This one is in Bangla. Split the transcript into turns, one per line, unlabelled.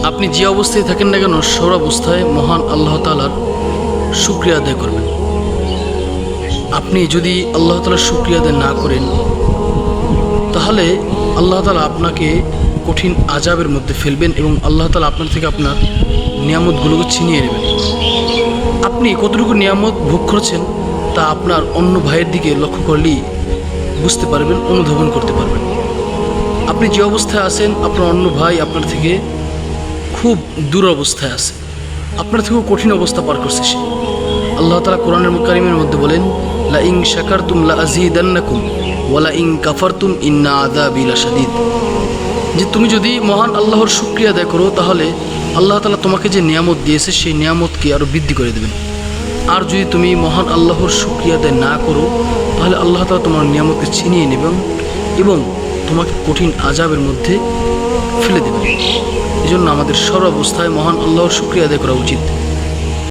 আপনি যে অবস্থায় থাকেন না কেন সব অবস্থায় মহান আল্লাহ তাআলার শুকরিয়া আদায় করবেন। আপনি যদি আল্লাহ তাআলার শুকরিয়া আদায় না করেন তাহলে আল্লাহ তাআলা আপনাকে কঠিন আযাবের মধ্যে ফেলবেন এবং আল্লাহ তাআলা আপনার থেকে আপনার নিয়ামতগুলোকে ছিনিয়ে নেবেন। আপনি কতটুকু নিয়ামত ভোগ করছেন তা আপনার অন্য ভাইয়ের দিকে লক্ষ্য করলেই বুঝতে পারবেন, অনুধাবন করতে পারবেন। আপনি যে অবস্থায় আছেন আপনার অন্য ভাই আপনার থেকে খুব দূর অবস্থায় আছে, আপনার থেকেও কঠিন অবস্থা পার করছে সে। আল্লাহ তাআলা কোরআনের কারীমের মধ্যে বলেন, লা ইন শাকারতুম লা আযীদান্নাকুম ওয়া লা ইন কাফারতুম ইন্না আযাবি লাশাদীদ। যে তুমি যদি মহান আল্লাহর শুকরিয়া আদায় করো তাহলে আল্লাহ তাআলা তোমাকে যে নিয়ামত দিয়েছে সেই নিয়ামতকে আরও বৃদ্ধি করে দেবেন। আর যদি তুমি মহান আল্লাহর শুকরিয়া আদায় না করো তাহলে আল্লাহ তাআলা তোমার নিয়ামতকে ছিনিয়ে নেবেন এবং তোমাকে কঠিন আযাবের মধ্যে ফেলে দেবেন। এই জন্য আমাদের সর্বাবস্থায় মহান আল্লাহর শুকরিয়া আদায় করা উচিত।